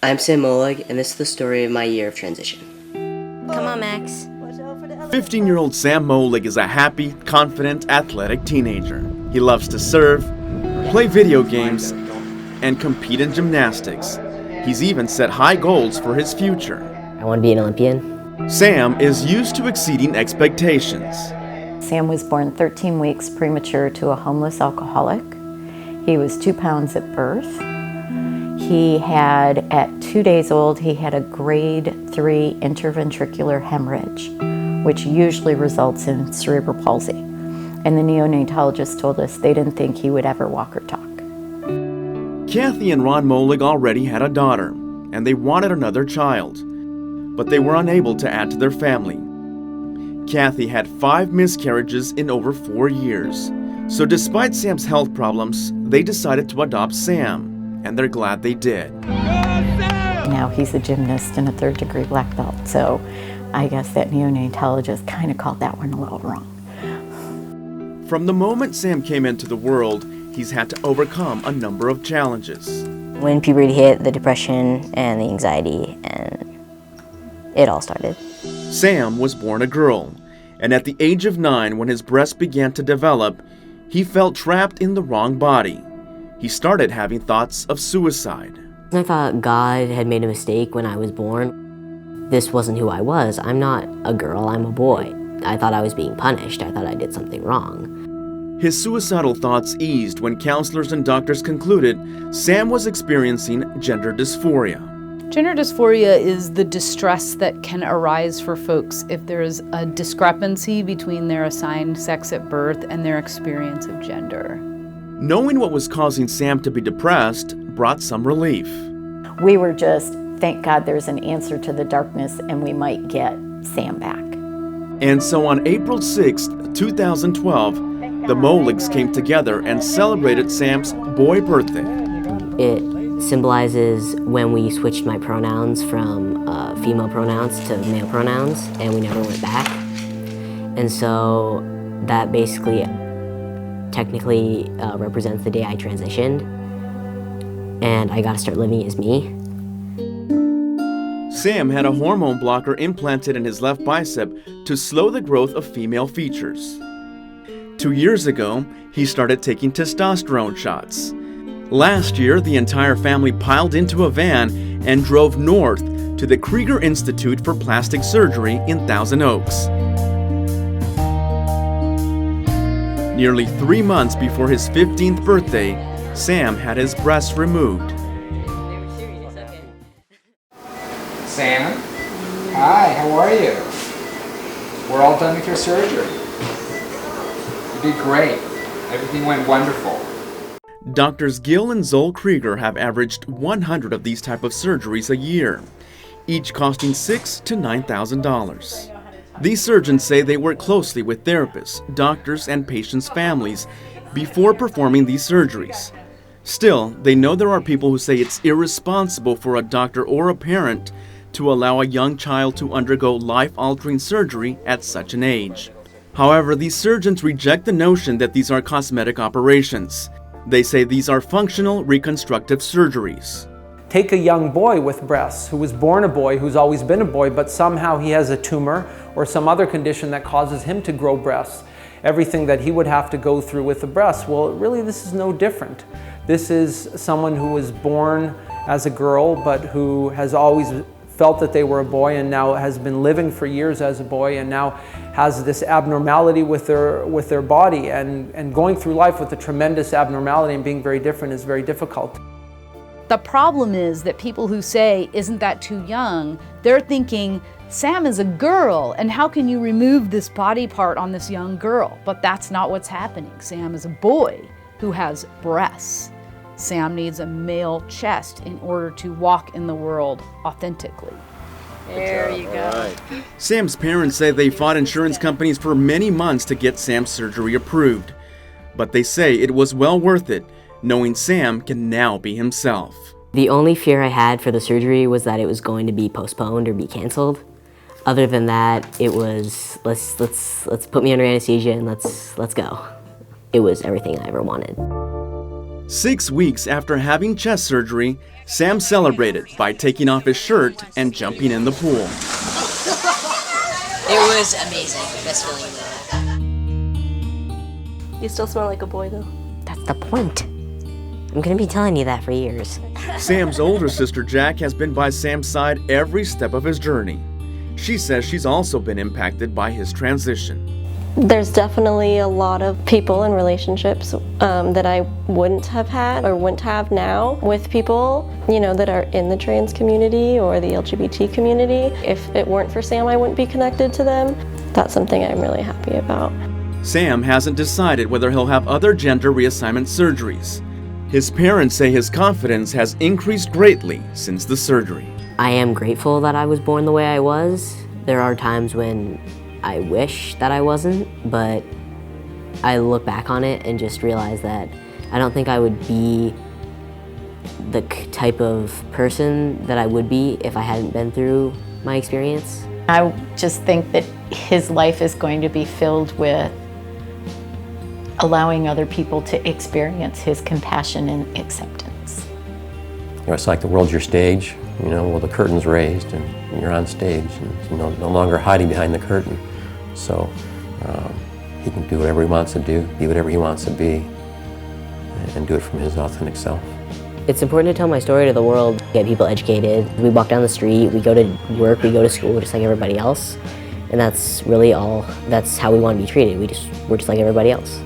I'm Sam Molig, and this is the story of my year of transition. Come on, Max. 15-year-old Sam Molig is a happy, confident, athletic teenager. He loves to surf, play video games, and compete in gymnastics. He's even set high goals for his future. I want to be an Olympian. Sam is used to exceeding expectations. Sam was born 13 weeks premature to a homeless alcoholic. He was 2 pounds at birth. He had, at 2 days old, he had a grade 3 interventricular hemorrhage, which usually results in cerebral palsy. And the neonatologist told us they didn't think he would ever walk or talk. Kathy and Ron Molig already had a daughter, and they wanted another child, but they were unable to add to their family. Kathy had 5 miscarriages in over 4 years. So despite Sam's health problems, they decided to adopt Sam, and they're glad they did. Now he's a gymnast and a 3rd-degree black belt, so I guess that neonatologist kind of called that one a little wrong. From the moment Sam came into the world, he's had to overcome a number of challenges. When puberty hit, the depression and the anxiety, and it all started. Sam was born a girl, and at the age of 9, when his breast began to develop, he felt trapped in the wrong body. He started having thoughts of suicide. I thought God had made a mistake when I was born. This wasn't who I was. I'm not a girl, I'm a boy. I thought I was being punished. I thought I did something wrong. His suicidal thoughts eased when counselors and doctors concluded Sam was experiencing gender dysphoria. Gender dysphoria is the distress that can arise for folks if there is a discrepancy between their assigned sex at birth and their experience of gender. Knowing what was causing Sam to be depressed brought some relief. We were just, thank God there's an answer to the darkness and we might get Sam back. And so on April 6th, 2012, the Moligs came together and celebrated Sam's boy birthday. It symbolizes when we switched my pronouns from female pronouns to male pronouns, and we never went back. And so that basically technically represents the day I transitioned, and I got to start living as me. Sam had a hormone blocker implanted in his left bicep to slow the growth of female features. 2 years ago, he started taking testosterone shots. Last year, the entire family piled into a van and drove north to the Krieger Institute for Plastic Surgery in Thousand Oaks. Nearly 3 months before his 15th birthday, Sam had his breasts removed. Sam? Hi, how are you? We're all done with your surgery. You did great. Everything went wonderful. Doctors Gil and Zoll Krieger have averaged 100 of these type of surgeries a year, each costing $6,000 to $9,000. These surgeons say they work closely with therapists, doctors, and patients' families before performing these surgeries. Still, they know there are people who say it's irresponsible for a doctor or a parent to allow a young child to undergo life-altering surgery at such an age. However, these surgeons reject the notion that these are cosmetic operations. They say these are functional reconstructive surgeries. Take a young boy with breasts who was born a boy, who's always been a boy, but somehow he has a tumor or some other condition that causes him to grow breasts. Everything that he would have to go through with the breasts, well, really this is no different. This is someone who was born as a girl, but who has always felt that they were a boy and now has been living for years as a boy and now has this abnormality with their body, and going through life with a tremendous abnormality and being very different is very difficult. The problem is that people who say, isn't that too young, they're thinking, Sam is a girl, and how can you remove this body part on this young girl? But that's not what's happening. Sam is a boy who has breasts. Sam needs a male chest in order to walk in the world authentically. There you go. Right. Sam's parents say they fought insurance companies for many months to get Sam's surgery approved. But they say it was well worth it, knowing Sam can now be himself. The only fear I had for the surgery was that it was going to be postponed or be canceled. Other than that, it was let's put me under anesthesia and let's go. It was everything I ever wanted. 6 weeks after having chest surgery, Sam celebrated by taking off his shirt and jumping in the pool. It was amazing. Best feeling in my life. You still smell like a boy, though. That's the point. I'm gonna be telling you that for years. Sam's older sister Jack has been by Sam's side every step of his journey. She says she's also been impacted by his transition. There's definitely a lot of people and relationships that I wouldn't have had or wouldn't have now with people, you know, that are in the trans community or the LGBT community. If it weren't for Sam, I wouldn't be connected to them. That's something I'm really happy about. Sam hasn't decided whether he'll have other gender reassignment surgeries. His parents say his confidence has increased greatly since the surgery. I am grateful that I was born the way I was. There are times when I wish that I wasn't, but I look back on it and just realize that I don't think I would be the type of person that I would be if I hadn't been through my experience. I just think that his life is going to be filled with allowing other people to experience his compassion and acceptance. You know, it's like the world's your stage, you know, well, the curtain's raised and you're on stage, and you're no longer hiding behind the curtain. So he can do whatever he wants to do, be whatever he wants to be, and do it from his authentic self. It's important to tell my story to the world, get people educated. We walk down the street, we go to work, we go to school just like everybody else. And that's really all, that's how we want to be treated. We're just like everybody else.